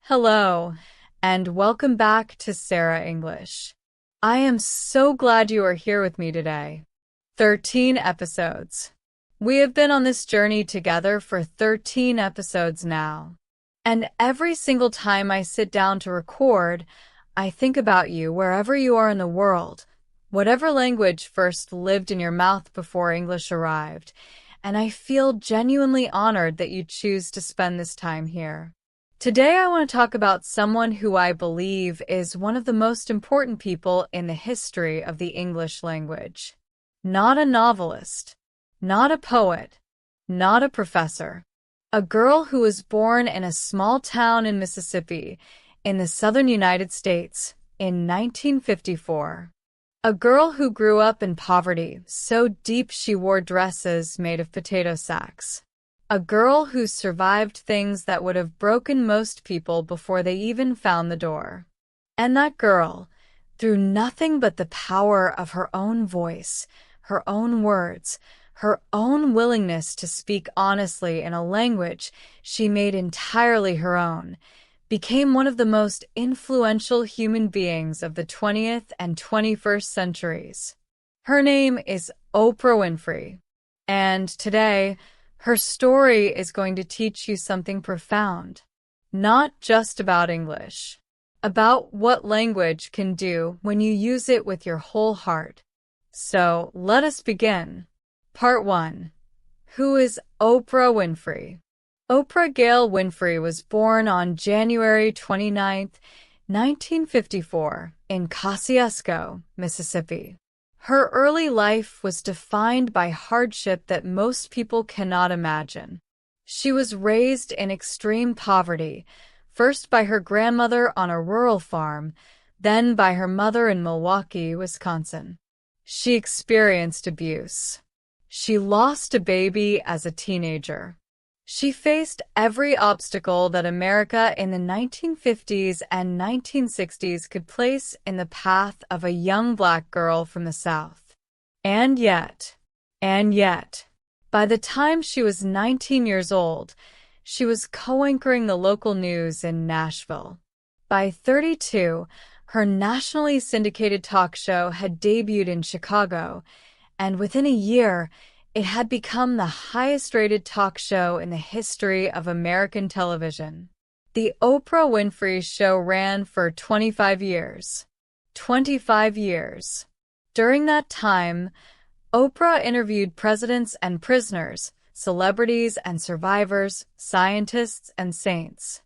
Hello, and welcome back to SERA English. I am so glad you are here with me today. 13 episodes. We have been on this journey together for 13 episodes now. And every single time I sit down to record, I think about you wherever you are in the world, whatever language first lived in your mouth before English arrived, and I feel genuinely honored that you choose to spend this time here. Today I want to talk about someone who I believe is one of the most important people in the history of the English language. Not a novelist, not a poet, not a professor. A girl who was born in a small town in Mississippi, in the southern United States, in 1954. A girl who grew up in poverty, so deep she wore dresses made of potato sacks. A girl who survived things that would have broken most people before they even found the door. And that girl, through nothing but the power of her own voice, her own words, her own willingness to speak honestly in a language she made entirely her own, became one of the most influential human beings of the 20th and 21st centuries. Her name is Oprah Winfrey. And today, her story is going to teach you something profound, not just about English, about what language can do when you use it with your whole heart. So let us begin. Part 1. Who is Oprah Winfrey? Oprah Gail Winfrey was born on January 29, 1954, in Kosciuszko, Mississippi. Her early life was defined by hardship that most people cannot imagine. She was raised in extreme poverty, first by her grandmother on a rural farm, then by her mother in Milwaukee, Wisconsin. She experienced abuse. She lost a baby as a teenager. She faced every obstacle that America in the 1950s and 1960s could place in the path of a young black girl from the South. And yet, by the time she was 19 years old, she was co-anchoring the local news in Nashville. By 32, her nationally syndicated talk show had debuted in Chicago, and within a year, it had become the highest-rated talk show in the history of American television. The Oprah Winfrey Show ran for 25 years. 25 years. During that time, Oprah interviewed presidents and prisoners, celebrities and survivors, scientists and saints.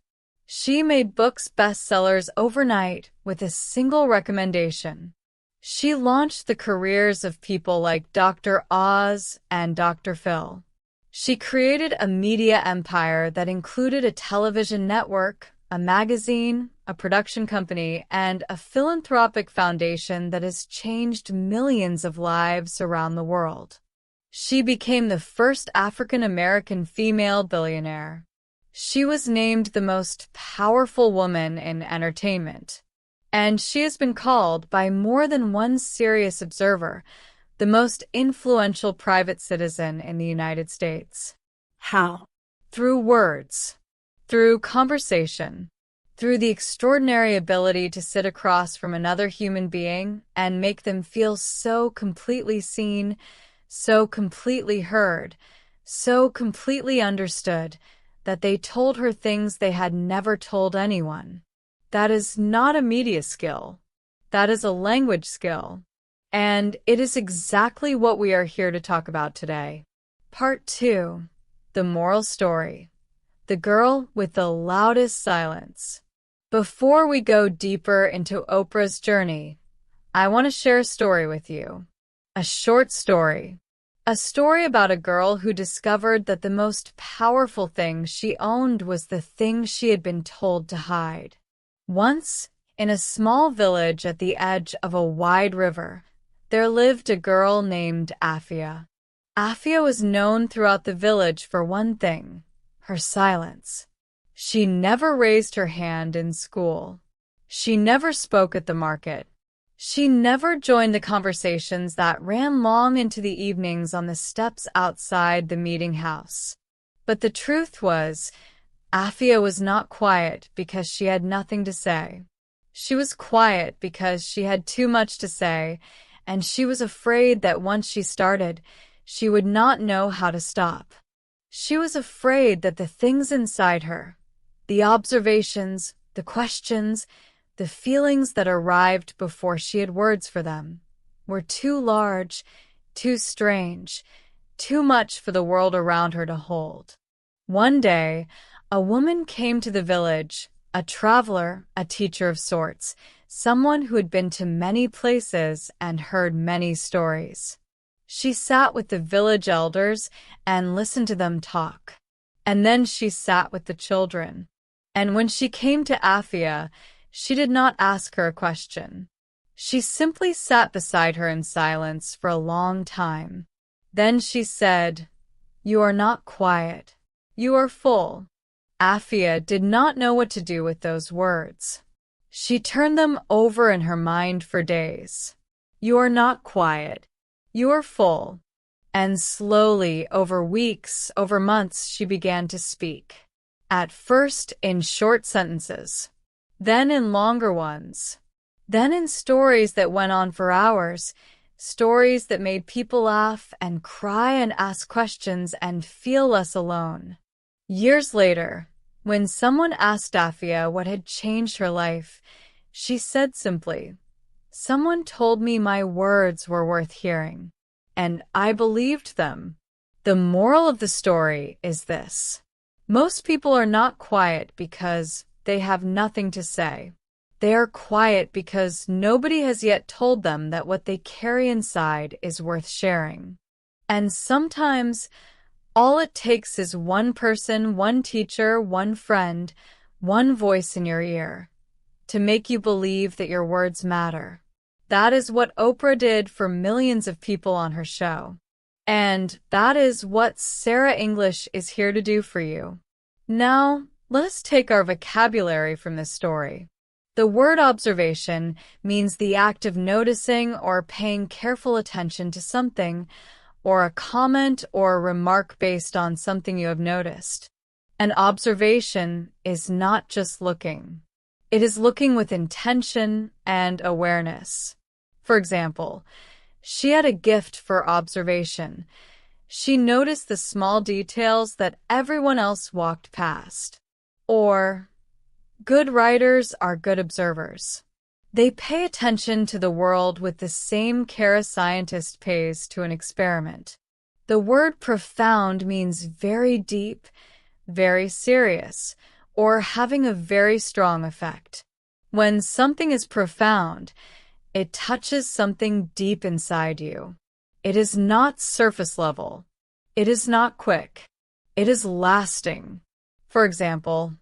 She made books bestsellers overnight with a single recommendation. She launched the careers of people like Dr. Oz and Dr. Phil. She created a media empire that included a television network, a magazine, a production company, and a philanthropic foundation that has changed millions of lives around the world. She became the first African-American female billionaire. She was named the most powerful woman in entertainment. And she has been called by more than one serious observer the most influential private citizen in the United States. How? Through words, through conversation, through the extraordinary ability to sit across from another human being and make them feel so completely seen, so completely heard, so completely understood that they told her things they had never told anyone. That is not a media skill. That is a language skill. And it is exactly what we are here to talk about today. Part 2. The moral story. The girl with the loudest silence. Before we go deeper into Oprah's journey, I want to share a story with you. A short story. A story about a girl who discovered that the most powerful thing she owned was the thing she had been told to hide. Once, in a small village at the edge of a wide river, there lived a girl named Afia. Afia was known throughout the village for one thing, her silence. She never raised her hand in school. She never spoke at the market. She never joined the conversations that ran long into the evenings on the steps outside the meeting house. But the truth was, Afia was not quiet because she had nothing to say. She was quiet because she had too much to say, and she was afraid that once she started, she would not know how to stop. She was afraid that the things inside her, the observations, the questions, the feelings that arrived before she had words for them, were too large, too strange, too much for the world around her to hold. One day, a woman came to the village, a traveler, a teacher of sorts, someone who had been to many places and heard many stories. She sat with the village elders and listened to them talk. And then she sat with the children. And when she came to Afia, she did not ask her a question. She simply sat beside her in silence for a long time. Then she said, "You are not quiet. You are full." Afia did not know what to do with those words. She turned them over in her mind for days. You are not quiet. You are full. And slowly, over weeks, over months, she began to speak. At first in short sentences, then in longer ones, then in stories that went on for hours, stories that made people laugh and cry and ask questions and feel less alone. Years later, when someone asked Afia what had changed her life, she said simply, "Someone told me my words were worth hearing, and I believed them." The moral of the story is this: most people are not quiet because they have nothing to say. They are quiet because nobody has yet told them that what they carry inside is worth sharing. And sometimes, all it takes is one person, one teacher, one friend, one voice in your ear to make you believe that your words matter. That is what Oprah did for millions of people on her show. And that is what SERA English is here to do for you. Now, let us take our vocabulary from this story. The word observation means the act of noticing or paying careful attention to something, or a comment or a remark based on something you have noticed. An observation is not just looking. It is looking with intention and awareness. For example, she had a gift for observation. She noticed the small details that everyone else walked past. Or, good writers are good observers. They pay attention to the world with the same care a scientist pays to an experiment. The word profound means very deep, very serious, or having a very strong effect. When something is profound, it touches something deep inside you. It is not surface level. It is not quick. It is lasting. For example,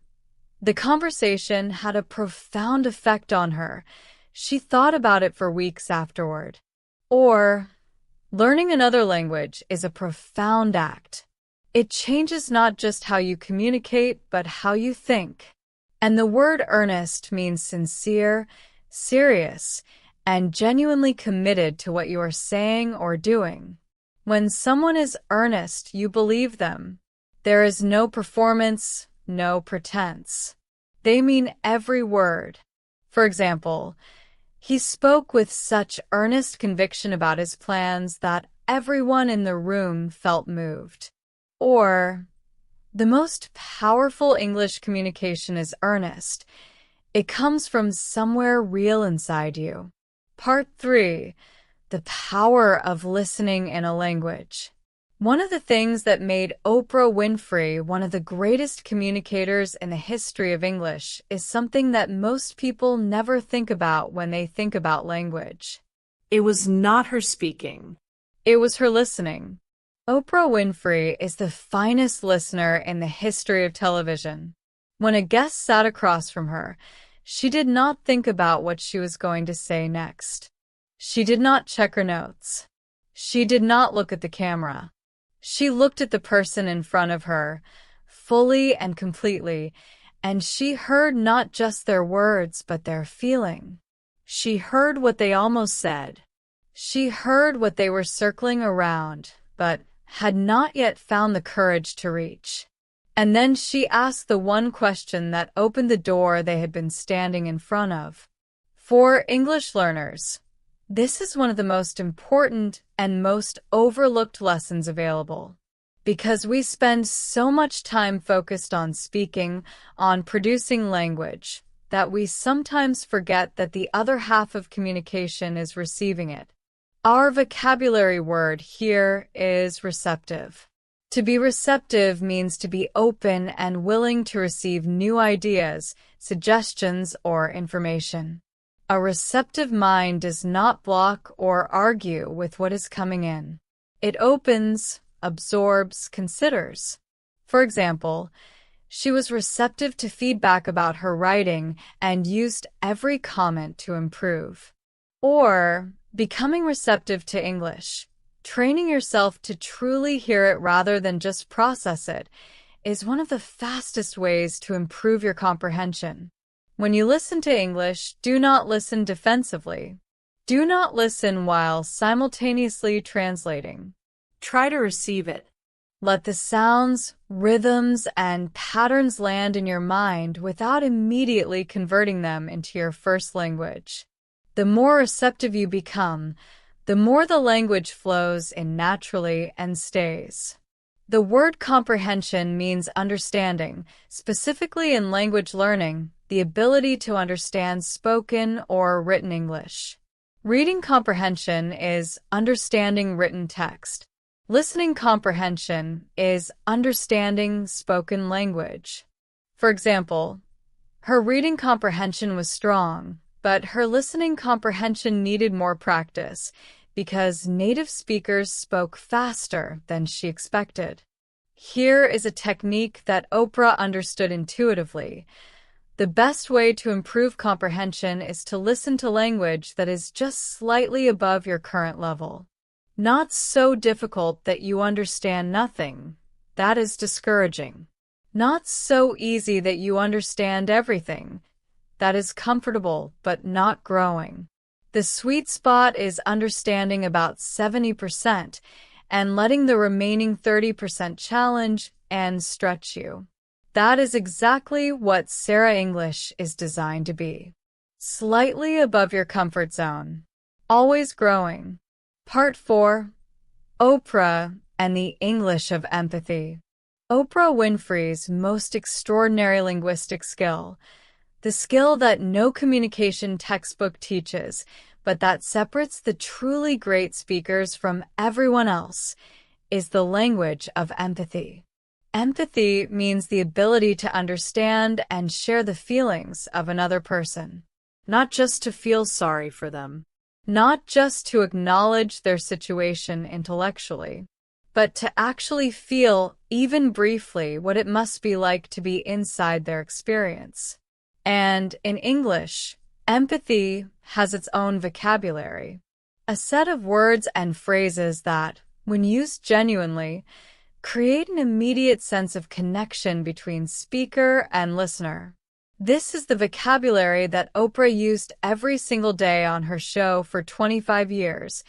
the conversation had a profound effect on her. She thought about it for weeks afterward. Or, learning another language is a profound act. It changes not just how you communicate, but how you think. And the word earnest means sincere, serious, and genuinely committed to what you are saying or doing. When someone is earnest, you believe them. There is no performance, no pretense. They mean every word. For example, he spoke with such earnest conviction about his plans that everyone in the room felt moved. Or, the most powerful English communication is earnest. It comes from somewhere real inside you. Part 3. The power of listening in a language. One of the things that made Oprah Winfrey one of the greatest communicators in the history of English is something that most people never think about when they think about language. It was not her speaking. It was her listening. Oprah Winfrey is the finest listener in the history of television. When a guest sat across from her, she did not think about what she was going to say next. She did not check her notes. She did not look at the camera. She looked at the person in front of her, fully and completely, and she heard not just their words, but their feeling. She heard what they almost said. She heard what they were circling around, but had not yet found the courage to reach. And then she asked the one question that opened the door they had been standing in front of. For English learners, this is one of the most important and most overlooked lessons available. Because we spend so much time focused on speaking, on producing language, that we sometimes forget that the other half of communication is receiving it. Our vocabulary word here is receptive. To be receptive means to be open and willing to receive new ideas, suggestions, or information. A receptive mind does not block or argue with what is coming in. It opens, absorbs, considers. For example, she was receptive to feedback about her writing and used every comment to improve. Or, becoming receptive to English. Training yourself to truly hear it rather than just process it is one of the fastest ways to improve your comprehension. When you listen to English, do not listen defensively. Do not listen while simultaneously translating. Try to receive it. Let the sounds, rhythms, and patterns land in your mind without immediately converting them into your first language. The more receptive you become, the more the language flows in naturally and stays. The word comprehension means understanding, specifically in language learning, the ability to understand spoken or written English. Reading comprehension is understanding written text. Listening comprehension is understanding spoken language. For example, her reading comprehension was strong, but her listening comprehension needed more practice because native speakers spoke faster than she expected. Here is a technique that Oprah understood intuitively. The best way to improve comprehension is to listen to language that is just slightly above your current level. Not so difficult that you understand nothing. That is discouraging. Not so easy that you understand everything. That is comfortable but not growing. The sweet spot is understanding about 70% and letting the remaining 30% challenge and stretch you. That is exactly what SERA English is designed to be. Slightly above your comfort zone. Always growing. Part 4. Oprah and the English of Empathy. Oprah Winfrey's most extraordinary linguistic skill, the skill that no communication textbook teaches, but that separates the truly great speakers from everyone else, is the language of empathy. Empathy means the ability to understand and share the feelings of another person. Not just to feel sorry for them. Not just to acknowledge their situation intellectually, but to actually feel, even briefly, what it must be like to be inside their experience. And in English, empathy has its own vocabulary, a set of words and phrases that, when used genuinely, create an immediate sense of connection between speaker and listener. This is the vocabulary that Oprah used every single day on her show for 25 years,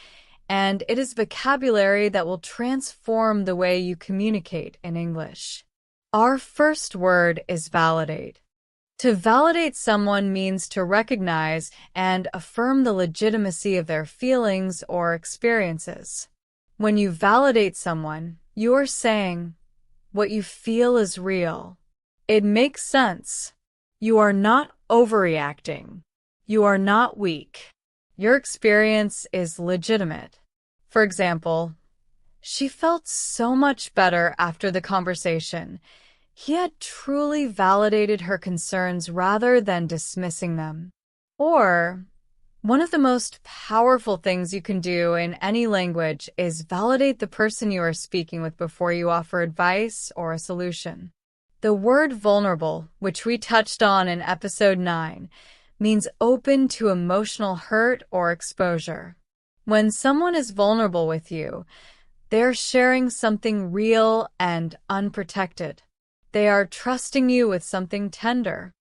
and it is vocabulary that will transform the way you communicate in English. Our first word is validate. To validate someone means to recognize and affirm the legitimacy of their feelings or experiences. When you validate someone, you are saying, what you feel is real. It makes sense. You are not overreacting. You are not weak. Your experience is legitimate. For example, she felt so much better after the conversation. He had truly validated her concerns rather than dismissing them. Or, one of the most powerful things you can do in any language is validate the person you are speaking with before you offer advice or a solution. The word vulnerable, which we touched on in episode 9, means open to emotional hurt or exposure. When someone is vulnerable with you, they're sharing something real and unprotected. They are trusting you with something tender.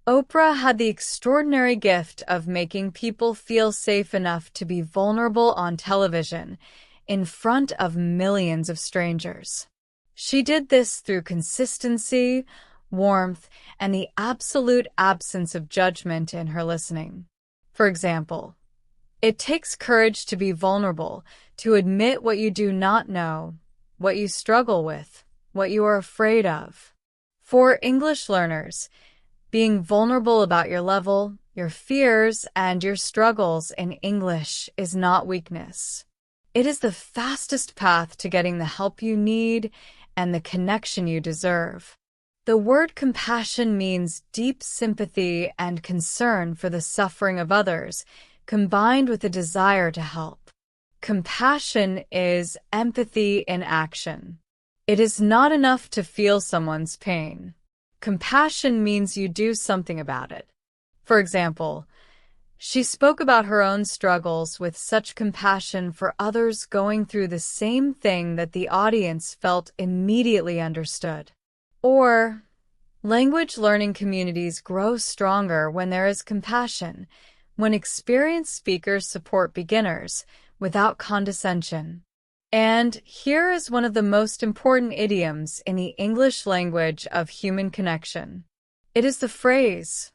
Oprah had the extraordinary gift of making people feel safe enough to be vulnerable on television, in front of millions of strangers. She did this through consistency, warmth, and the absolute absence of judgment in her listening. For example, it takes courage to be vulnerable, to admit what you do not know, what you struggle with, what you are afraid of. For English learners, being vulnerable about your level, your fears, and your struggles in English is not weakness. It is the fastest path to getting the help you need and the connection you deserve. The word compassion means deep sympathy and concern for the suffering of others, combined with a desire to help. Compassion is empathy in action. It is not enough to feel someone's pain. Compassion means you do something about it. For example, she spoke about her own struggles with such compassion for others going through the same thing that the audience felt immediately understood. Or, language learning communities grow stronger when there is compassion, when experienced speakers support beginners without condescension. And here is one of the most important idioms in the English language of human connection. It is the phrase,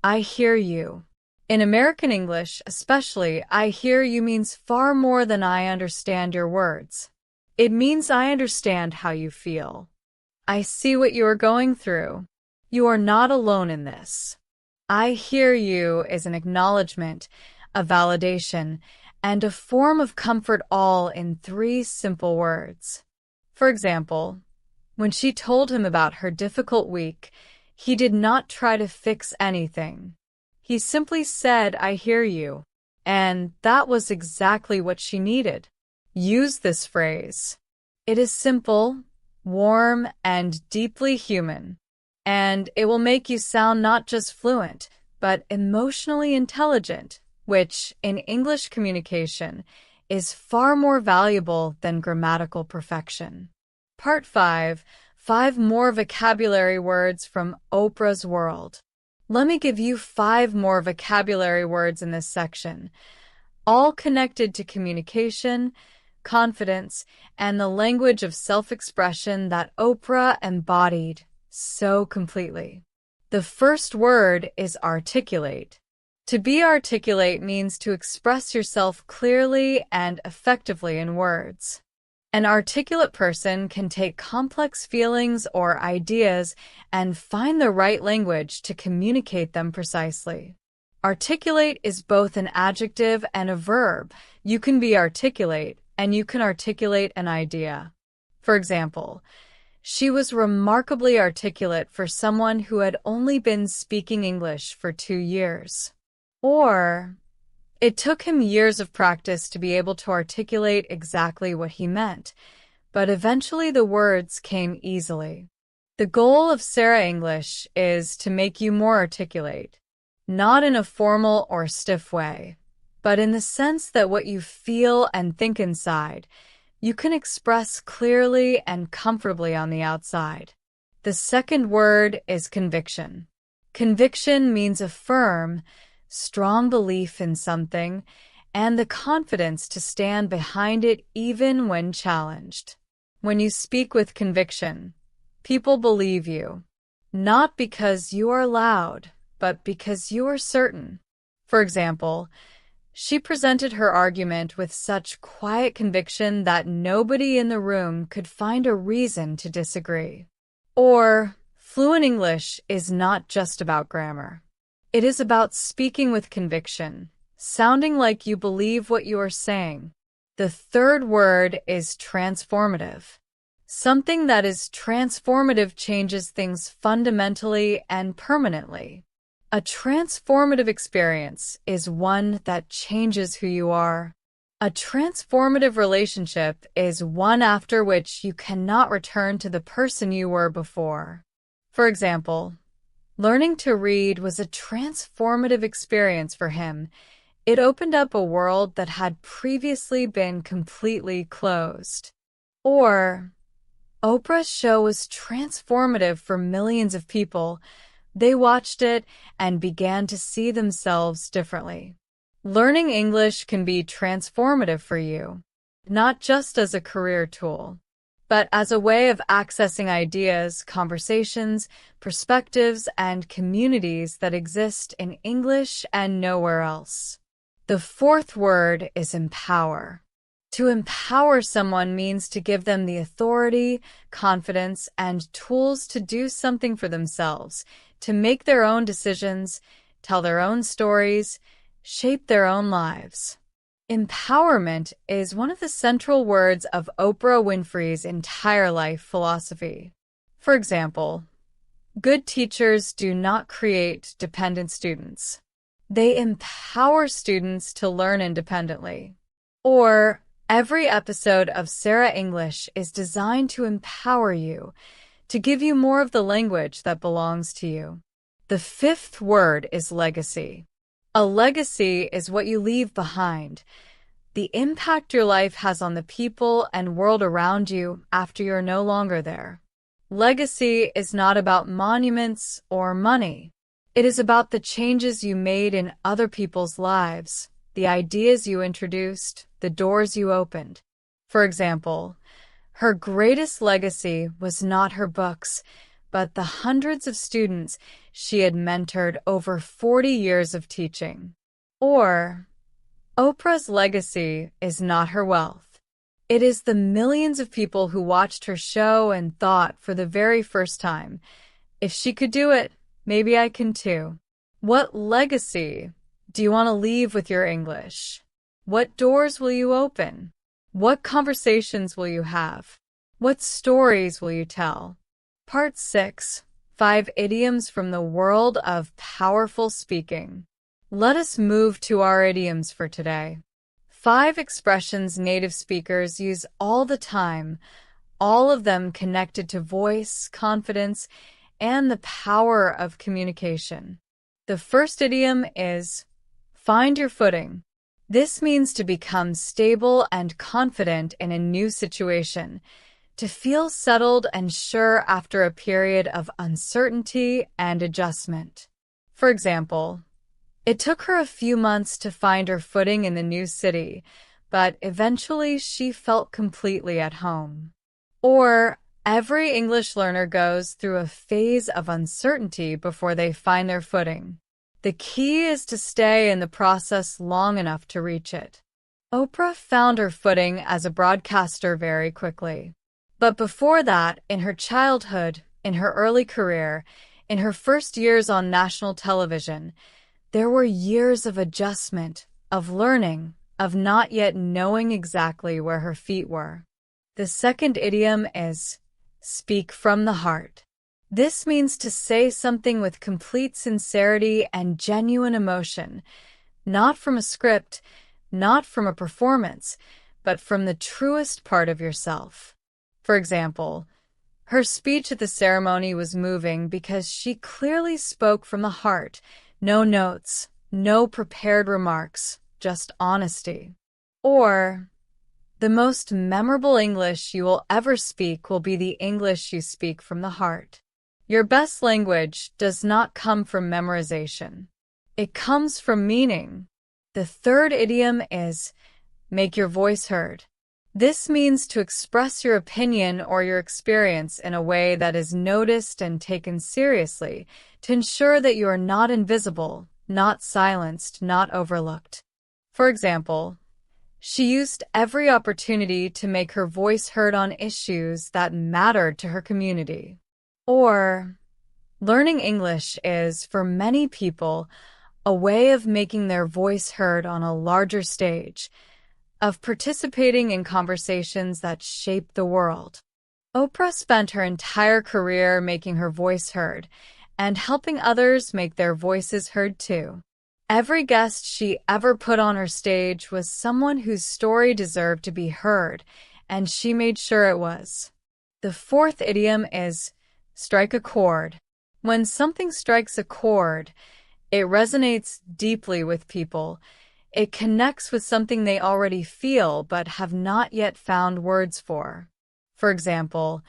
"I hear you." In American English, especially, "I hear you" means far more than "I understand your words." It means I understand how you feel. I see what you are going through. You are not alone in this. "I hear you" is an acknowledgement, a validation, and a form of comfort, all in 3 simple words. For example, when she told him about her difficult week, he did not try to fix anything. He simply said, "I hear you." And that was exactly what she needed. Use this phrase. It is simple, warm, and deeply human. And it will make you sound not just fluent, but emotionally intelligent, which, in English communication, is far more valuable than grammatical perfection. Part 5. 5 more vocabulary words from Oprah's world. Let me give you 5 more vocabulary words in this section, all connected to communication, confidence, and the language of self-expression that Oprah embodied so completely. The first word is articulate. To be articulate means to express yourself clearly and effectively in words. An articulate person can take complex feelings or ideas and find the right language to communicate them precisely. Articulate is both an adjective and a verb. You can be articulate, and you can articulate an idea. For example, she was remarkably articulate for someone who had only been speaking English for 2 years. Or, it took him years of practice to be able to articulate exactly what he meant, but eventually the words came easily. The goal of SERA English is to make you more articulate, not in a formal or stiff way, but in the sense that what you feel and think inside, you can express clearly and comfortably on the outside. The second word is conviction. Conviction means a firm, strong belief in something, and the confidence to stand behind it even when challenged. When you speak with conviction, people believe you, not because you are loud, but because you are certain. For example, she presented her argument with such quiet conviction that nobody in the room could find a reason to disagree. Or, fluent English is not just about grammar. It is about speaking with conviction, sounding like you believe what you are saying. The third word is transformative. Something that is transformative changes things fundamentally and permanently. A transformative experience is one that changes who you are. A transformative relationship is one after which you cannot return to the person you were before. For example, learning to read was a transformative experience for him. It opened up a world that had previously been completely closed. Or, Oprah's show was transformative for millions of people. They watched it and began to see themselves differently. Learning English can be transformative for you, not just as a career tool, but as a way of accessing ideas, conversations, perspectives, and communities that exist in English and nowhere else. The fourth word is empower. To empower someone means to give them the authority, confidence, and tools to do something for themselves, to make their own decisions, tell their own stories, shape their own lives. Empowerment is one of the central words of Oprah Winfrey's entire life philosophy. For example, good teachers do not create dependent students. They empower students to learn independently. Or, every episode of SERA English is designed to empower you, to give you more of the language that belongs to you. The fifth word is legacy. A legacy is what you leave behind, the impact your life has on the people and world around you after you're no longer there. Legacy is not about monuments or money. It is about the changes you made in other people's lives, the ideas you introduced, the doors you opened. For example, her greatest legacy was not her books, but the hundreds of students she had mentored over 40 years of teaching. Or, Oprah's legacy is not her wealth. It is the millions of people who watched her show and thought for the very first time, if she could do it, maybe I can too. What legacy do you want to leave with your English? What doors will you open? What conversations will you have? What stories will you tell? Part 6. 5 Idioms from the World of Powerful Speaking. Let us move to our idioms for today. 5 expressions native speakers use all the time, all of them connected to voice, confidence, and the power of communication. The first idiom is find your footing. This means to become stable and confident in a new situation, to feel settled and sure after a period of uncertainty and adjustment. For example, it took her a few months to find her footing in the new city, but eventually she felt completely at home. Or, every English learner goes through a phase of uncertainty before they find their footing. The key is to stay in the process long enough to reach it. Oprah found her footing as a broadcaster very quickly. But before that, in her childhood, in her early career, in her first years on national television, there were years of adjustment, of learning, of not yet knowing exactly where her feet were. The second idiom is speak from the heart. This means to say something with complete sincerity and genuine emotion, not from a script, not from a performance, but from the truest part of yourself. For example, her speech at the ceremony was moving because she clearly spoke from the heart, no notes, no prepared remarks, just honesty. Or, the most memorable English you will ever speak will be the English you speak from the heart. Your best language does not come from memorization. It comes from meaning. The third idiom is make your voice heard. This means to express your opinion or your experience in a way that is noticed and taken seriously, to ensure that you are not invisible, not silenced, not overlooked. For example, she used every opportunity to make her voice heard on issues that mattered to her community. Or, learning English is, for many people, a way of making their voice heard on a larger stage, of participating in conversations that shape the world. Oprah spent her entire career making her voice heard and helping others make their voices heard too. Every guest she ever put on her stage was someone whose story deserved to be heard, and she made sure it was. The fourth idiom is strike a chord. When something strikes a chord, it resonates deeply with people. It connects with something they already feel but have not yet found words for. For example,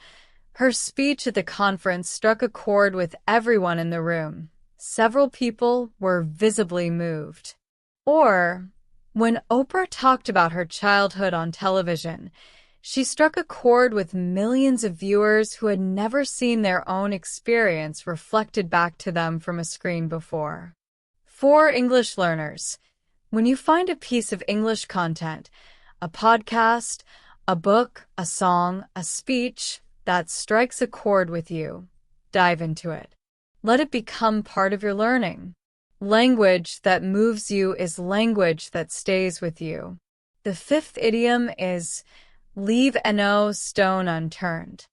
her speech at the conference struck a chord with everyone in the room. Several people were visibly moved. Or, when Oprah talked about her childhood on television, She struck a chord with millions of viewers who had never seen their own experience reflected back to them from a screen before. For English learners, when you find a piece of English content, a podcast, a book, a song, a speech that strikes a chord with you, dive into it. Let it become part of your learning. Language that moves you is language that stays with you. The fifth idiom is leave no stone unturned.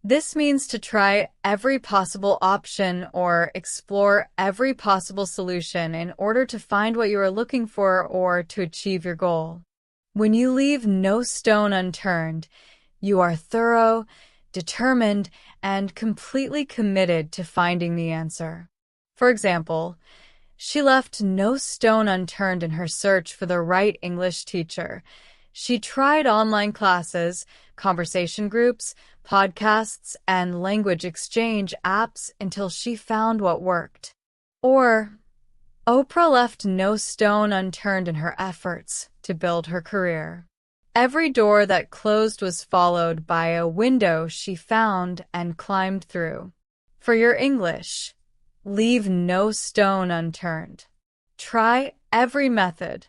This means to try every possible option or explore every possible solution in order to find what you are looking for or to achieve your goal. When you leave no stone unturned, you are thorough, determined, and completely committed to finding the answer. For example, she left no stone unturned in her search for the right English teacher. She tried online classes, conversation groups, podcasts, and language exchange apps until she found what worked. Or, Oprah left no stone unturned in her efforts to build her career. Every door that closed was followed by a window she found and climbed through. For your English, leave no stone unturned. Try every method.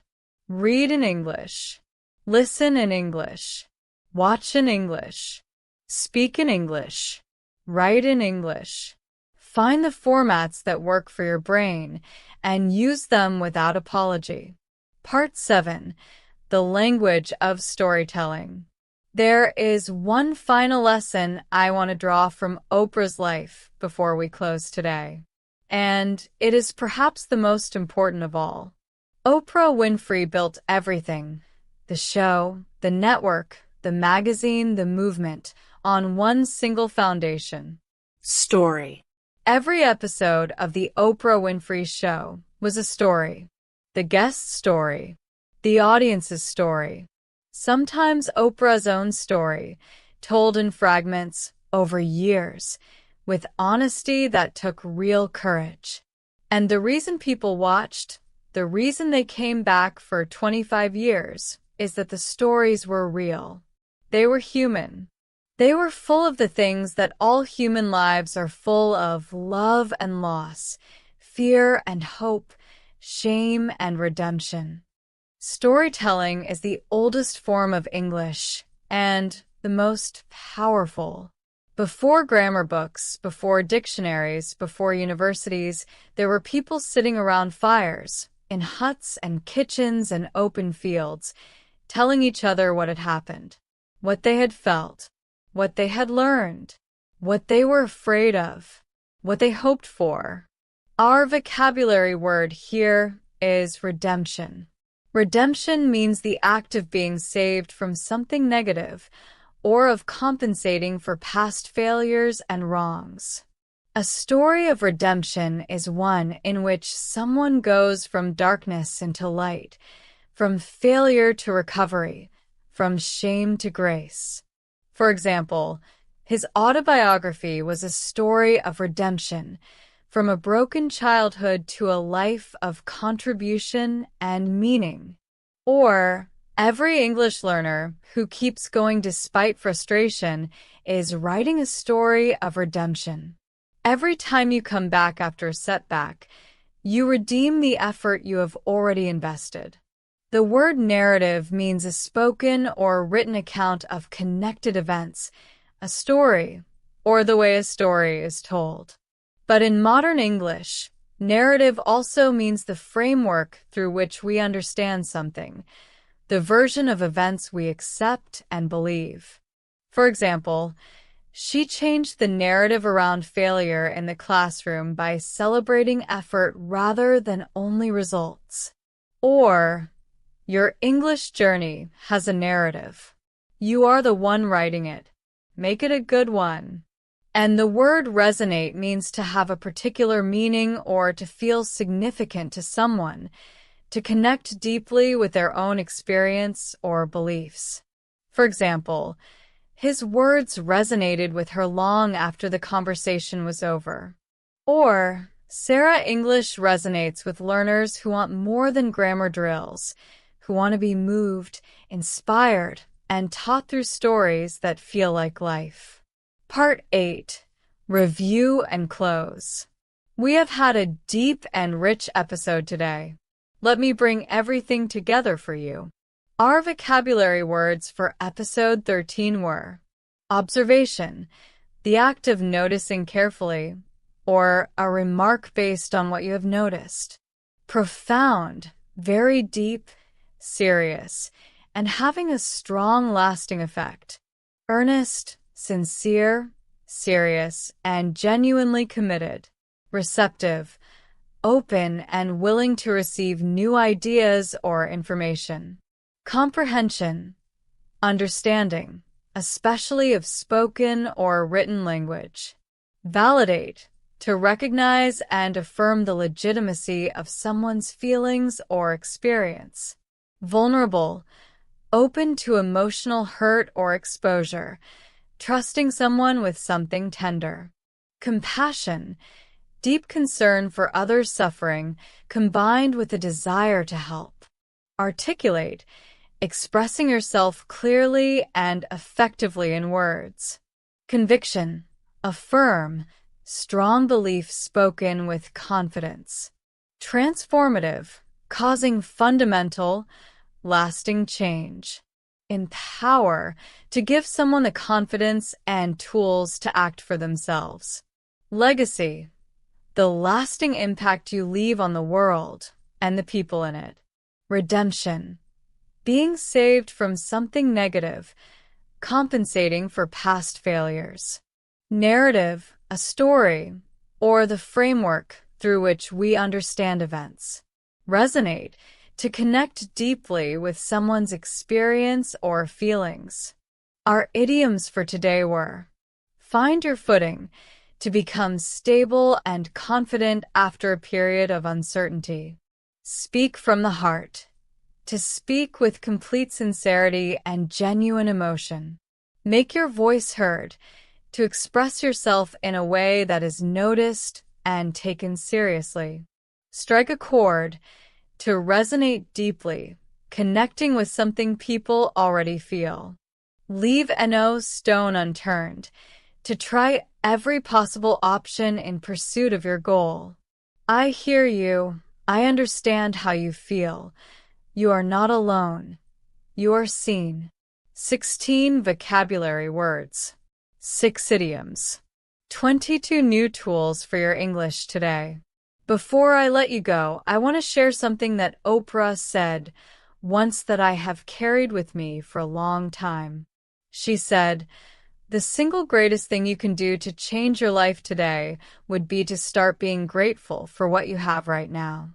Read in English. Listen in English. Watch in English. Speak in English. Write in English. Find the formats that work for your brain and use them without apology. Part 7. The language of storytelling. There is one final lesson I want to draw from Oprah's life before we close today. And it is perhaps the most important of all. Oprah Winfrey built everything, the show, the network, the magazine, the movement, on one single foundation. Story. Every episode of The Oprah Winfrey Show was a story. The guest's story. The audience's story. Sometimes Oprah's own story, told in fragments over years, with honesty that took real courage. And the reason people watched, the reason they came back for 25 years, is that the stories were real. They were human. They were full of the things that all human lives are full of: love and loss, fear and hope, shame and redemption. Storytelling is the oldest form of English and the most powerful. Before grammar books, before dictionaries, before universities, there were people sitting around fires, in huts and kitchens and open fields, telling each other what had happened, what they had felt, what they had learned, what they were afraid of, what they hoped for. Our vocabulary word here is redemption. Redemption means the act of being saved from something negative or of compensating for past failures and wrongs. A story of redemption is one in which someone goes from darkness into light, from failure to recovery, from shame to grace. For example, his autobiography was a story of redemption, from a broken childhood to a life of contribution and meaning. Or, every English learner who keeps going despite frustration is writing a story of redemption. Every time you come back after a setback, you redeem the effort you have already invested. The word narrative means a spoken or written account of connected events, a story, or the way a story is told. But in modern English, narrative also means the framework through which we understand something, the version of events we accept and believe. For example, she changed the narrative around failure in the classroom by celebrating effort rather than only results. Or, your English journey has a narrative. You are the one writing it. Make it a good one. And the word resonate means to have a particular meaning or to feel significant to someone, to connect deeply with their own experience or beliefs. For example, his words resonated with her long after the conversation was over. Or, SERA English resonates with learners who want more than grammar drills, who want to be moved, inspired, and taught through stories that feel like life. Part 8. Review and close. We have had a deep and rich episode today. Let me bring everything together for you. Our vocabulary words for episode 13 were observation, the act of noticing carefully, or a remark based on what you have noticed. Profound, very deep, serious, and having a strong lasting effect. Earnest, sincere, serious, and genuinely committed. Receptive, open and willing to receive new ideas or information. Comprehension, understanding, especially of spoken or written language. Validate, to recognize and affirm the legitimacy of someone's feelings or experience. Vulnerable, open to emotional hurt or exposure, trusting someone with something tender. Compassion, deep concern for others' suffering combined with a desire to help. Articulate, expressing yourself clearly and effectively in words. Conviction, affirm, strong belief spoken with confidence. Transformative, causing fundamental, lasting change. Empower, to give someone the confidence and tools to act for themselves. Legacy, the lasting impact you leave on the world and the people in it. Redemption, being saved from something negative, compensating for past failures. Narrative, a story, or the framework through which we understand events. Resonate, to connect deeply with someone's experience or feelings. Our idioms for today were: find your footing, to become stable and confident after a period of uncertainty. Speak from the heart, to speak with complete sincerity and genuine emotion. Make your voice heard, to express yourself in a way that is noticed and taken seriously. Strike a chord, to resonate deeply, connecting with something people already feel. Leave no stone unturned, to try every possible option in pursuit of your goal. I hear you. I understand how you feel. You are not alone. You are seen. 16 vocabulary words. 6 idioms. 22 new tools for your English today. Before I let you go, I want to share something that Oprah said once that I have carried with me for a long time. She said, "The single greatest thing you can do to change your life today would be to start being grateful for what you have right now."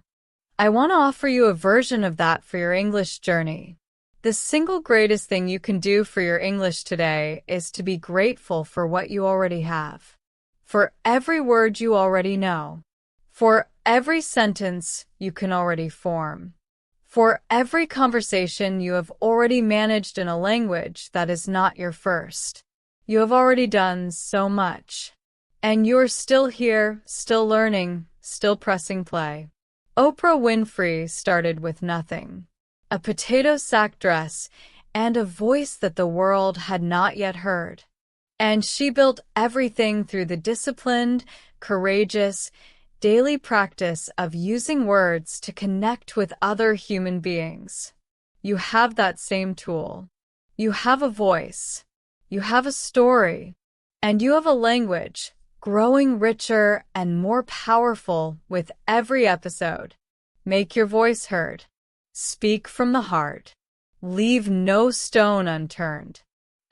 I want to offer you a version of that for your English journey. The single greatest thing you can do for your English today is to be grateful for what you already have. For every word you already know. For every sentence you can already form. For every conversation you have already managed in a language that is not your first. You have already done so much. And you're still here, still learning, still pressing play. Oprah Winfrey started with nothing. A potato sack dress and a voice that the world had not yet heard. And she built everything through the disciplined, courageous, daily practice of using words to connect with other human beings. You have that same tool. You have a voice. You have a story. And you have a language, growing richer and more powerful with every episode. Make your voice heard. Speak from the heart. Leave no stone unturned.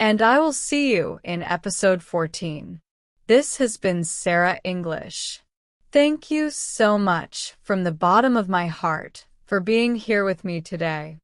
And I will see you in episode 14. This has been SERA English. Thank you so much from the bottom of my heart for being here with me today.